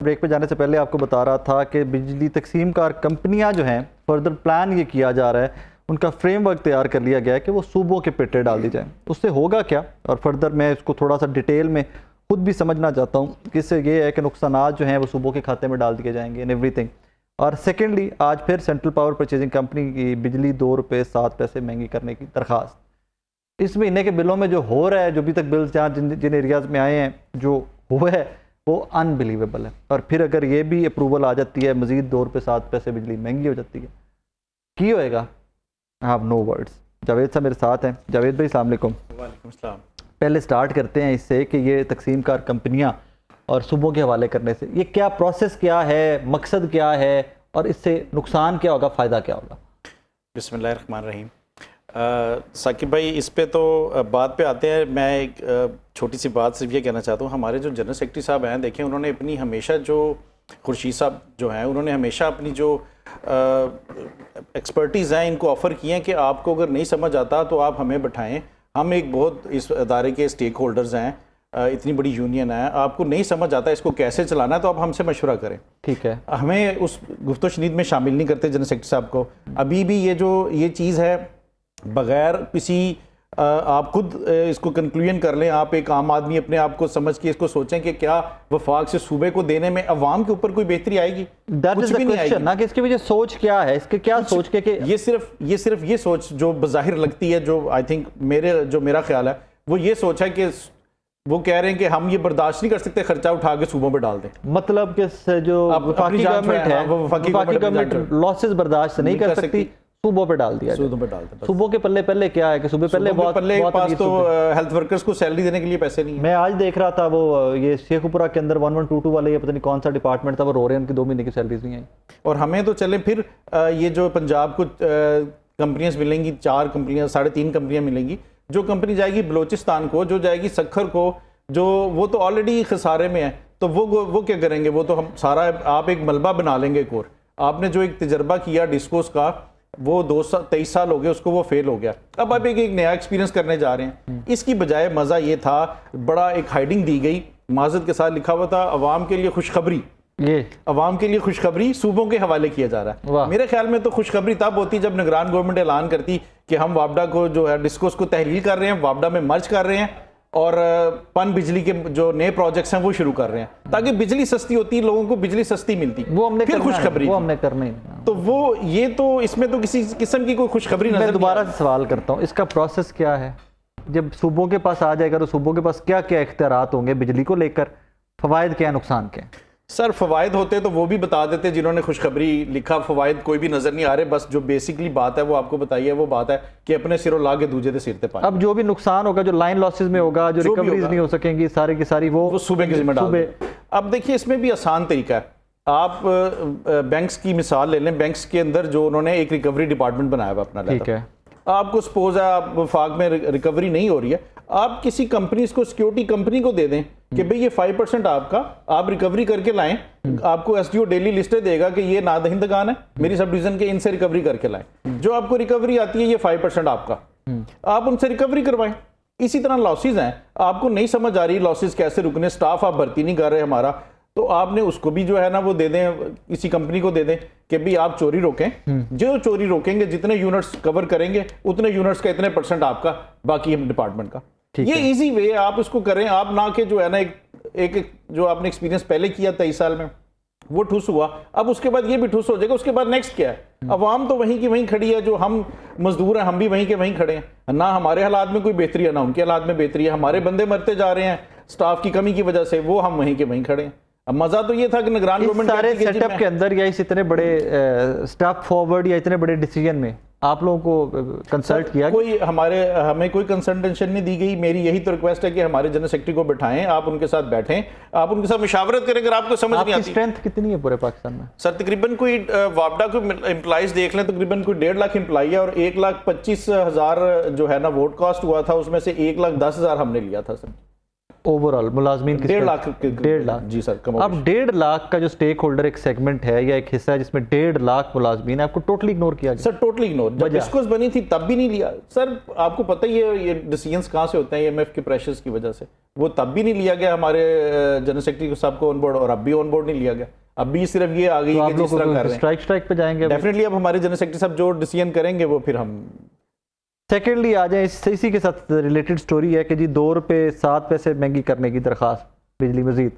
Break पे जाने से पहले आपको बता रहा था कि बिजली तकसीम कार कंपनियां जो हैं, फर्दर प्लान ये किया जा रहा है, उनका फ्रेमवर्क तैयार कर लिया गया है कि वो सूबों के पेटे डाल दी जाए। उससे होगा क्या, और फर्दर मैं इसको थोड़ा सा डिटेल में खुद भी समझना चाहता हूँ कि इससे ये है कि नुकसानात जो हैं वो सूबों के खाते में डाल दिए जाएंगे इन एवरीथिंग। और सेकेंडली, आज फिर सेंट्रल पावर परचेजिंग कंपनी की बिजली 2 रुपये 7 पैसे महंगी करने की दरख्वास्त। इस महीने के बिलों में जो हो रहा है, जो अभी तक बिल्स जहाँ जिन एरियाज़ में आए हैं जो हुआ है वो अनबिलीवेबल है। और फिर अगर ये भी अप्रूवल आ जाती है, मज़ीद 2 रुपये 7 पैसे बिजली महंगी हो जाती है, की होएगा? I have no words. Javed साहब मेरे साथ हैं। जावेद भाई अस्सलाम वालेकुम। वालेकुम सलाम। पहले स्टार्ट करते हैं इससे कि ये तकसीम कार कंपनियाँ और सूबों के हवाले करने से ये क्या प्रोसेस क्या है, मकसद क्या है, और इससे नुकसान क्या होगा, फ़ायदा क्या होगा? बिस्मिल्लाहिर्रहमानिर्रहीम। साकिब भाई, इस पे तो बात पे आते हैं। मैं एक छोटी सी बात सिर्फ ये कहना चाहता हूँ, हमारे जो जनरल सेक्रेटरी साहब हैं, देखें उन्होंने अपनी हमेशा जो खुर्शीद साहब जो हैं, उन्होंने हमेशा अपनी जो एक्सपर्टीज़ हैं इनको ऑफ़र किए हैं कि आपको अगर नहीं समझ आता तो आप हमें बैठाएं। हम एक बहुत इस अदारे के स्टेक होल्डर्स हैं, इतनी बड़ी यूनियन है, आपको नहीं समझ आता इसको कैसे चलाना है तो आप हमसे मशवरा करें। ठीक है, हमें उस गुफ्तो शनीद में शामिल नहीं करते जनरल सेक्रेटरी साहब को। अभी भी ये चीज़ है, बग़ैर किसी आप खुद इसको कंक्लूजन कर लें। आप एक आम आदमी अपने आप को समझ के इसको सोचें कि क्या वफाक से सूबे को देने में अवाम के ऊपर कोई बेहतरी आएगी? कुछ भी नहीं आएगी ना। कि इसकी वजह सोच क्या है, इसके क्या सोच के कि ये सिर्फ ये सोच जो बज़ाहिर लगती है, जो आई थिंक मेरा ख्याल है वो ये सोच है कि वो कह रहे हैं कि हम ये बर्दाश्त नहीं कर सकते खर्चा उठा के सूबों पे डाल दें। मतलब कि जो वफाकी गवर्नमेंट है, वफाकी गवर्नमेंट लॉसेस बर्दाश्त नहीं कर सकती, सूबों पे डाल दिया। सूबों के पल्ले क्या है कि सूबे पल्ले बहुत पास तो हेल्थ वर्कर्स को सैलरी देने के लिए पैसे नहीं है। मैं आज देख रहा था वो ये शेखुपुरा के अंदर 1122 वाले, ये पता नहीं कौन सा डिपार्टमेंट था, वो रो रहे हैं उनकी 2 महीने की सैलरीज नहीं आई। और हमें तो चले फिर ये जो पंजाब को कंपनियां मिलेंगी, 4 कंपनियां 3.5 कंपनियां मिलेंगी। जो कंपनी जाएगी बलोचिस्तान को, जो जाएगी सखर को, जो वो तो ऑलरेडी खसारे में है, तो वो क्या करेंगे? वो तो हम सारा आप एक मलबा बना लेंगे। एक और आपने जो एक तजर्बा किया डिस्कोस का, वो 23 साल हो गए उसको, वो फेल हो गया। अब आप एक नया एक्सपीरियंस करने जा रहे हैं। इसकी बजाय मज़ा ये था, बड़ा एक हाइडिंग दी गई, माजरत के साथ लिखा हुआ था अवाम के लिए खुशखबरी, ये अवाम के लिए खुशखबरी सूबों के हवाले किया जा रहा है। मेरे ख्याल में तो खुशखबरी तब होती जब निगरान गवर्नमेंट ऐलान करती कि हम वापडा को जो है डिस्कोस को तहलील कर रहे हैं, वापडा में मर्ज कर रहे हैं और पन बिजली के जो नए प्रोजेक्ट्स हैं वो शुरू कर रहे हैं, ताकि बिजली सस्ती होती है, लोगों को बिजली सस्ती मिलती। वो हमने फिर खुशखबरी वो हमने करनी। तो वो ये तो इसमें तो किसी किस्म की कोई खुशखबरी नजर। मैं दोबारा से सवाल करता हूँ, इसका प्रोसेस क्या है? जब सूबों के पास आ जाएगा तो सूबों के पास क्या क्या इख्तियारात होंगे बिजली को लेकर? फवायद क्या, नुकसान क्या? सर फवायद होते तो वो भी बता देते जिन्होंने खुशखबरी लिखा। फवायद कोई भी नजर नहीं आ रहे, बस जो बेसिकली बात है वो आपको बताई है। वो बात है कि अपने सिरों ला के दूजे के सिर पे पानी। अब जो भी नुकसान होगा, जो लाइन लॉसेस में होगा, जो रिकवरीज नहीं हो सकेंगी, सारी की सारी वो सूबे के जिम्मे डाल दें। अब देखिए, इसमें भी आसान तरीका है। आप बैंक्स की मिसाल ले लें। बैंक्स के अंदर जो उन्होंने एक रिकवरी डिपार्टमेंट बनाया हुआ अपना, ठीक है, आपको सपोज है आप वफाक में रिकवरी नहीं हो रही है, आप किसी कंपनी को, सिक्योरिटी कंपनी को दे दें कि भाई ये 5% आपका, आप रिकवरी करके लाएं। आपको एसडीओ डेली लिस्टें देगा कि ये नादहिंदगान है, मेरी सब डिवीजन के, इनसे रिकवरी करके लाएं। जो आपको रिकवरी आती है ये 5% आपका, आप उनसे रिकवरी करवाएं। इसी तरह लॉसेज हैं, आपको नहीं समझ आ रही लॉसेज कैसे रुकने, स्टाफ आप भर्ती नहीं कर रहे हमारा, तो आपने उसको भी जो है ना वो दे दें, किसी कंपनी को दे दें कि भी आप चोरी रोकें। जो चोरी रोकेंगे, जितने यूनिट्स कवर करेंगे उतने यूनिट्स का इतने % आपका, बाकी हम डिपार्टमेंट का। ये इजी वे आप इसको करें। आप ना के जो है ना एक जो आपने एक्सपीरियंस पहले किया 23 साल में वो ठुस हुआ, अब उसके बाद ये भी ठुस हो जाएगा। उसके बाद नेक्स्ट क्या है? अवाम तो वहीं की वहीं खड़ी है, जो हम मजदूर हैं हम भी वहीं के वहीं खड़े हैं। ना हमारे हालात में कोई बेहतरी है, ना उनके हालात में बेहतरी है। हमारे बंदे मरते जा रहे हैं स्टाफ की कमी की वजह से, वो हम वहीं के वहीं खड़े हैं। अब मजा तो ये था कि निगरान गवर्नमेंट सारे सेटअप के अंदर या इस इतने बड़े स्टेप फॉरवर्ड या इतने बड़े डिसीजन में आप लोगों को कंसल्ट किया? हमें कोई कंसल्टेशन नहीं दी गई। मेरी यही तो रिक्वेस्ट है कि हमारे जनरल सेक्रेटरी को बैठाएं, आप उनके साथ बैठें, आप उनके साथ मुशावरत करें। अगर आपको समझ नहीं आती, स्ट्रेंथ कितनी है पूरे पाकिस्तान में? सर तकरीबन कोई वापडा को एम्प्लॉइज देख लें, तकरीबन कोई 1.5 लाख एम्प्लॉई है और 1,25,000 जो है ना वोट कास्ट हुआ था, उसमें से 1,10,000 हमने लिया था सर। ओवरऑल मुलाजमीन की 1.5 लाख 1.5 लाख जी सर। अब 1.5 लाख का जो स्टेक होल्डर एक सेगमेंट है या एक हिस्सा है जिसमें 1.5 लाख मुलाजमीन है, आपको टोटली इग्नोर किया गया। Sir totally ignore. जब डिस्कोर्स बनी थी तब भी नहीं लिया सर। आपको पता ही है ये डिसीजंस कहाँ से होते हैं, IMF के प्रेशर्स की वजह से। वो तब भी नहीं लिया गया हमारे जनरल सेक्रेटरी साहब को ऑन बोर्ड, और अब भी ऑन बोर्ड नहीं लिया गया। अब भी सिर्फ ये आ गई तो कि जिस तरह कर रहे हैं स्ट्राइक पे जाएंगे डेफिनेटली। अब हमारे जनरल सेक्रेटरी साहब जो डिसीजन करेंगे वो फिर हम। सेकेंडली आ जाए इसी के साथ रिलेटेड स्टोरी है कि जी 2 रुपये 7 पैसे महंगी करने की दरखास्त बिजली मजीद।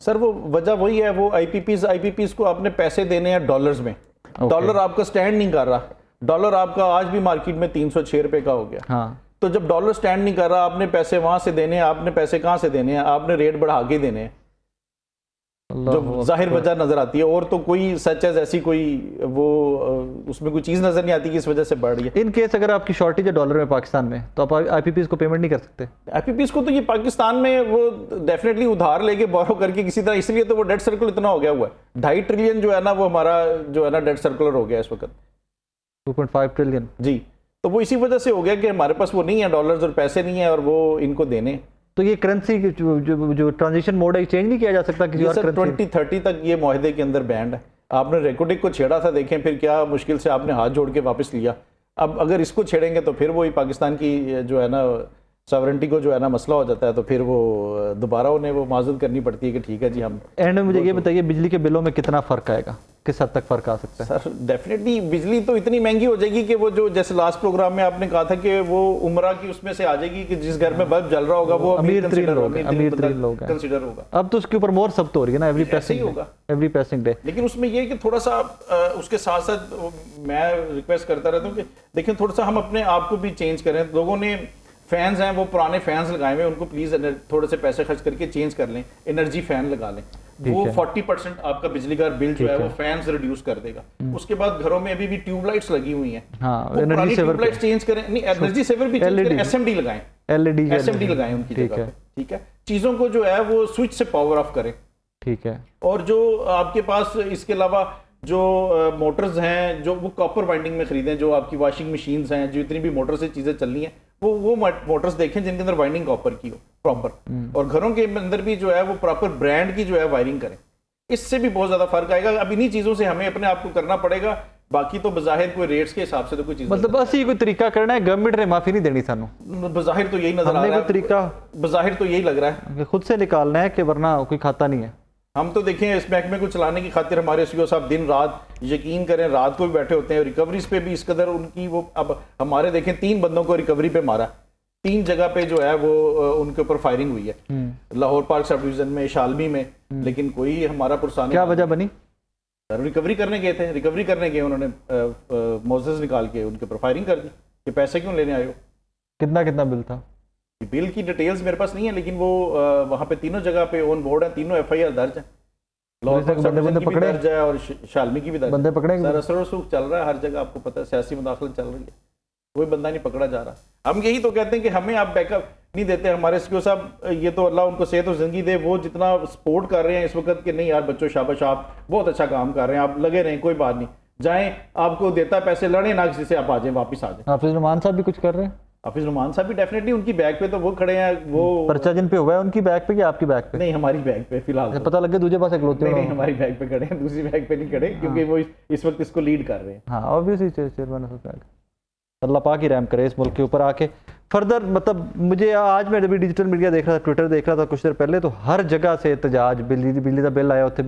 सर वो वजह वही है, वो आईपीपीज को आपने पैसे देने हैं डॉलर्स में। डॉलर आपका स्टैंड नहीं कर रहा। डॉलर आपका आज भी मार्केट में 306 रुपए का हो गया। हाँ। तो जब डॉलर स्टैंड नहीं कर रहा, आपने पैसे वहां से देने हैं। आपने पैसे कहाँ से देने हैं? आपने रेट बढ़ा के देने हैं, जो जाहिर वजह नजर आती है। और तो कोई सच है ऐसी कोई वो उसमें कोई चीज नजर नहीं आती कि इस वजह से बढ़ रही है। इन केस अगर आपकी शॉर्टेज है डॉलर में पाकिस्तान में, तो आप आईपीपीज को पेमेंट नहीं कर सकते। आईपीपीज को तो ये पाकिस्तान में वो डेफिनेटली उधार लेके बोरो करके किसी तरह, इसलिए तो वो डेट सर्कुलर इतना हो गया हुआ है। 2.5 ट्रिलियन जो है ना, वो हमारा जो है ना डेट सर्कुलर हो गया इस वक्त 2.5 ट्रिलियन जी। तो वो इसी वजह से हो गया कि हमारे पास वो नहीं है डॉलर्स और पैसे नहीं है और वो इनको देने। तो ये करेंसी जो ट्रांजिशन मोड है चेंज नहीं किया जा सकता किसी और सर करेंसी? 2030 तक ये मुआहदे के अंदर बैंड है। आपने रेकोडिक को छेड़ा था, देखें फिर क्या मुश्किल से आपने हाथ जोड़ के वापस लिया। अब अगर इसको छेड़ेंगे तो फिर वही पाकिस्तान की जो है ना सॉवरेंटी को जो है ना मसला हो जाता है। तो फिर वो दोबारा उन्हें वो माजूद करनी पड़ती है कि ठीक है जी हम। एंड में मुझे ये बताइए बिजली के बिलों में कितना फर्क आएगा, किस हद तक फर्क आ सकता है? सर डेफिनेटली बिजली तो इतनी महंगी हो जाएगी कि वो जो जैसे लास्ट प्रोग्राम में आपने कहा था कि वो उम्रा की उसमें से आ जाएगी कि जिस घर में बल्ब जल रहा होगा वो अमीर तरीन लोग कंसिडर होगा। अब तो उसके ऊपर मोर सब तो हो रही है ना, एवरी पैसिंग डे। लेकिन उसमें ये कि थोड़ा सा उसके साथ साथ मैं रिक्वेस्ट करता रहता हूँ कि देखिए थोड़ा सा हम अपने आप को भी चेंज करें। लोगों ने फैंस हैं वो पुराने फैंस लगाए हुए, उनको प्लीज थोड़े से पैसे खर्च करके चेंज कर लें, एनर्जी फैन लगा लें। वो 40% आपका बिजली का बिल जो है वो फैंस रिड्यूस कर देगा। उसके बाद घरों में अभी भी ट्यूबलाइट्स लगी हुई हैं, एनर्जी सेवर चेंज करें, नहीं एनर्जी सेवर भी चेंज करें, एसएमडी लगाएं, एसएमडी लगाएं उनकी जगह पे। ठीक है, चीजों को जो है वो स्विच से पावर ऑफ करें। ठीक है। और जो आपके पास इसके अलावा जो मोटर्स हैं जो वो कॉपर वाइंडिंग में खरीदें, जो आपकी वॉशिंग मशीन्स हैं, जो इतनी भी मोटर से चीजें चल रही हैं वो मोटर्स देखें जिनके अंदर वाइंडिंग कॉपर की हो प्रॉपर। और घरों के अंदर भी जो है वो प्रॉपर ब्रांड की जो है वायरिंग करें। इससे भी बहुत ज्यादा फर्क आएगा। अब इन्हीं चीजों से हमें अपने आप को करना पड़ेगा। बाकी तो बज़ाहिर कोई रेट्स के हिसाब से तो कोई चीज मतलब बस ही कोई तरीका करना है, गवर्नमेंट ने माफी नहीं देनी सानू। बज़ाहिर तो यही नजर आ रहा है, तरीका बज़ाहिर तो यही लग रहा है खुद से निकालना है कि वरना कोई खाता नहीं है। हम तो देखें इस महकमे को चलाने की खातिर हमारे सीओ साहब दिन रात, यकीन करें रात को भी बैठे होते हैं। रिकवरीज पे भी इस कदर उनकी वो, अब हमारे देखें 3 बंदों को रिकवरी पे मारा, 3 जगह पे जो है वो उनके ऊपर फायरिंग हुई है, लाहौर पार्क सब डिवीजन में, शालमी में। लेकिन कोई हमारा पुरसाने क्या वजह बनी? रिकवरी करने गए थे, रिकवरी करने गए, उन्होंने मोजेस निकाल के उनके ऊपर फायरिंग कर दी कि पैसे क्यों लेने आए हो। कितना बिल था? बिल की डिटेल्स मेरे पास नहीं है, लेकिन वो वहाँ पे तीनों जगह पे ऑन बोर्ड है, तीनों FIR दर्ज है। बंदे पकड़े दर्ज है और शालमी की भी दर्ज। बंदे पकड़े? सर असर सूख चल रहा है हर जगह, आपको पता है सियासी मुदाखलत चल रही है, कोई बंदा नहीं पकड़ा जा रहा। हम यही तो कहते हैं कि हमें आप बैकअप नहीं देते। हमारे सीओ साहब, ये तो अल्लाह उनको सेहत और जिंदगी दे, वो जितना सपोर्ट कर रहे हैं इस वक्त कि नहीं यार बच्चों शाबाश, आप बहुत अच्छा काम कर रहे हैं, आप लगे रहें, कोई बात नहीं, जाएं, आपको देता पैसे, लड़े ना किसी से, आप आ जाएं, वापस आ जाएं। हाफिज नुमान साहब भी कुछ कर रहे हैं? हाफिज नुमान साहब भी डेफिनेटली उनकी बैग पे तो वो खड़े हैं। वो पर्चा जिन पे हुआ है उनकी बैग पे कि आपकी बैग पे? नहीं, हमारी बैग पे फिलहाल। पता लगे दूसरे पास इकलौते नहीं, हमारी बैग पे खड़े हैं, दूसरी बैग पे नहीं खड़े, क्योंकि वो इस वक्त इसको लीड कर रहे हैं। हाँ ऑब्वियसली चेयरमैन ऑफ बैंक। अल्लाह पाक ही रहम करे इस मुल्क के ऊपर आके। फर्दर मतलब मुझे आज मैं अभी डिजिटल मीडिया देख रहा था, ट्विटर देख रहा था कुछ देर पहले, तो हर जगह से एहतजाज, बिजली का बिल आया, होते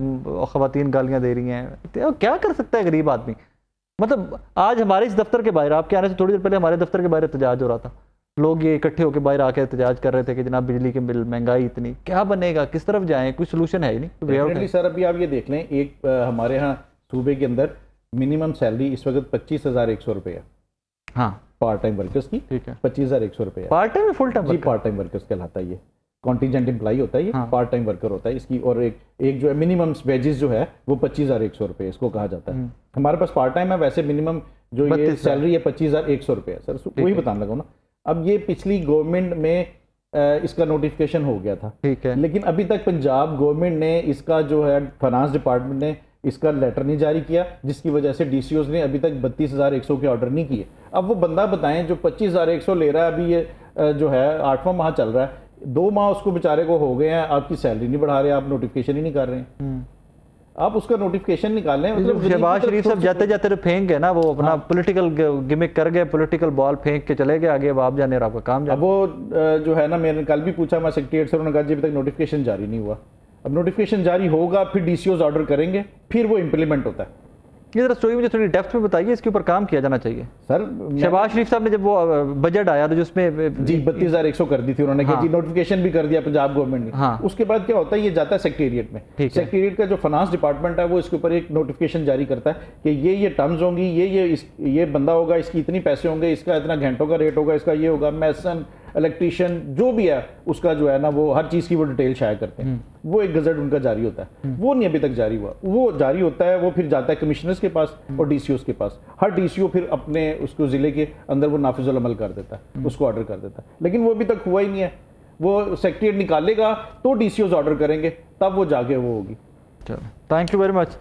ख़वातीन गालियाँ दे रही हैं। क्या कर सकता है गरीब आदमी? मतलब आज हमारे इस दफ्तर के बाहर, आपके आने से थोड़ी देर पहले हमारे दफ्तर के बाहर एहतजाज हो रहा था, लोग ये इकट्ठे होकर बाहर आके एहतजाज कर रहे थे कि जनाब बिजली के बिल, महंगाई इतनी, क्या बनेगा, किस तरफ जाएं, कोई सोल्यूशन है ही नहीं। सर अभी आप ये देख लें, एक हमारे यहाँ सूबे के अंदर मिनिमम सैलरी इस वक्त 25,100 रुपये है। हाँ, पार्ट टाइम वर्कर्स की। ठीक है, 25,100 रुपये। Part time full time? जी, पार्ट टाइम वर्कर्स कहलाता है ये, कॉन्टीजेंट एम्प्लॉई होता है ये। हाँ। पार्ट टाइम वर्कर होता है इसकी। और एक जो है मिनिमम वेजेस जो है वो 25,100 रुपये इसको कहा जाता है। हमारे पास पार्ट टाइम है, वैसे मिनिमम जो ये सैलरी है 25,100 रुपये है। सर वही बताने लगा ना, अब ये पिछली गवर्नमेंट में इसका नोटिफिकेशन हो गया था। ठीक है, लेकिन अभी तक पंजाब गवर्नमेंट ने इसका जो है फाइनेंस डिपार्टमेंट ने इसका लेटर नहीं जारी किया, जिसकी वजह से DCOs ने अभी तक 32,100 के ऑर्डर नहीं किए। अब वो बंदा बताएं जो 25,100 ले रहा है, अभी ये जो है 8वां माह चल रहा है, 2 माह उसको बेचारे को हो गए हैं, आपकी सैलरी नहीं बढ़ा रहे, आप नोटिफिकेशन ही नहीं कर रहे हैं, आप उसका नोटिफिकेशन निकालें। मतलब शहबाज शरीफ साहब जाते जाते तो फेंक गए ना, वो अपना पॉलिटिकल गिमिक कर गए, पॉलिटिकल बॉल फेंक के चले गए आगे, अब आप जाने और आपका काम जाने। अब वो जो है ना, मैंने कल भी पूछा मैं सेक्रेटरीट से, उन्होंने कहा जी अभी तक नोटिफिकेशन जारी नहीं हुआ। अब नोटिफिकेशन जारी होगा, फिर डीसीओज ऑर्डर करेंगे, फिर वो इम्प्लीमेंट होता है। ये जरा स्टोरी मुझे थोड़ी डेप्थ में बताइए, इसके ऊपर काम किया जाना चाहिए। सर शहबाज शरीफ साहब ने जब वो बजट आया तो जिसमें जी 32,100 कर दी थी उन्होंने, हाँ। कि जी नोटिफिकेशन भी कर दिया पंजाब गवर्नमेंट ने। हाँ। उसके बाद क्या होता है, ये जाता है सेक्रेटेरिएट में, ठीक है। सेक्रेटेरिएट का जो फाइनेंस डिपार्टमेंट है वो इसके ऊपर एक नोटिफिकेशन जारी करता है कि ये टर्म्स होंगी, ये बंदा होगा, इसकी इतनी पैसे होंगे, इसका इतना घंटों का रेट होगा, इसका ये होगा, मैसन इलेक्ट्रीशियन जो भी है उसका जो है ना, वो हर चीज़ की वो डिटेल शाया करते हैं। वो एक गजट उनका जारी होता है, वो नहीं अभी तक जारी हुआ। वो जारी होता है, वो फिर जाता है कमिश्नर्स के पास और डीसीओस के पास। हर डीसीओ फिर अपने उसको ज़िले के अंदर वो नाफिजुल अमल कर देता है, उसको ऑर्डर कर देता है, लेकिन वो अभी तक हुआ ही नहीं है। वो सेक्रेटेरिएट निकालेगा तो डीसीओस ऑर्डर करेंगे, तब वो जाके वो होगी। चलो, थैंक यू वेरी मच।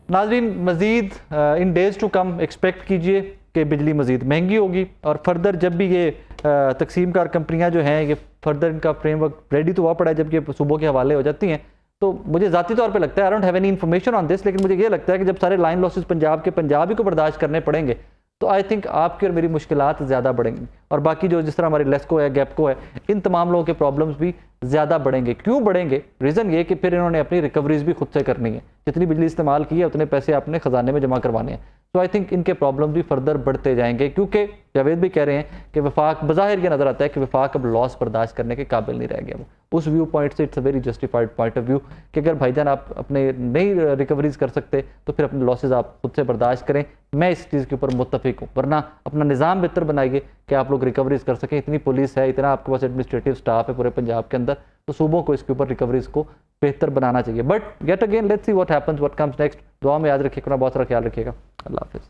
नाज़रीन, मज़ीद इन डेज़ टू कम एक्सपेक्ट कीजिए कि बिजली मज़ीद महंगी होगी, और फर्दर जब भी ये तकसीम कार कंपनियां जो हैं, ये फर्दर इनका फ्रेमवर्क रेडी तो हुआ पड़ा है, जब ये सूबों के हवाले हो जाती हैं, तो मुझे ज़ाती तौर पे लगता है, I don't have any information on this, लेकिन मुझे ये लगता है कि जब सारे लाइन लॉसेस पंजाब के पंजाब ही को बर्दाश्त करने पड़ेंगे, तो आई थिंक आपकी और मेरी मुश्किलात ज़्यादा बढ़ेंगी, और बाकी जो जिस तरह हमारी लेस्को है, गैपको है, इन तमाम लोगों के प्रॉब्लम्स भी ज़्यादा बढ़ेंगे। क्यों बढ़ेंगे? रीज़न ये कि फिर इन्होंने अपनी रिकवरीज भी खुद से करनी है, जितनी बिजली इस्तेमाल की है उतने पैसे आपने ख़जाने में जमा करवाने हैं। तो आई थिंक इनके प्रॉब्लम भी फर्दर बढ़ते जाएंगे, क्योंकि जावेद भी कह रहे हैं कि वफाक बज़ाहिर ये नज़र आता है कि वफाक अब लॉस बर्दाश्त करने के काबिल नहीं रह गया। वो उस व्यू पॉइंट से it's a very justified point of view कि अगर भाईजान आप अपने नई रिकवरीज कर सकते तो फिर अपने लॉसेज आप खुद से बर्दाश्त करें। मैं इस चीज़ के ऊपर मुत्तफिक हूँ, वरना अपना निज़ाम बेहतर बनाइए कि आप लोग रिकवरीज कर सकें। इतनी पुलिस है, इतना आपके पास एडमिनिस्ट्रेटिव स्टाफ है पूरे पंजाब के अंदर, तो सूबों को इसके ऊपर रिकवरीज को बेहतर बनाना चाहिए। But get again let's see what happens, what comes next. दुआ में याद रखिएगा, बहुत सारा ख्याल रखिएगा। अल्लाह हाफिज़।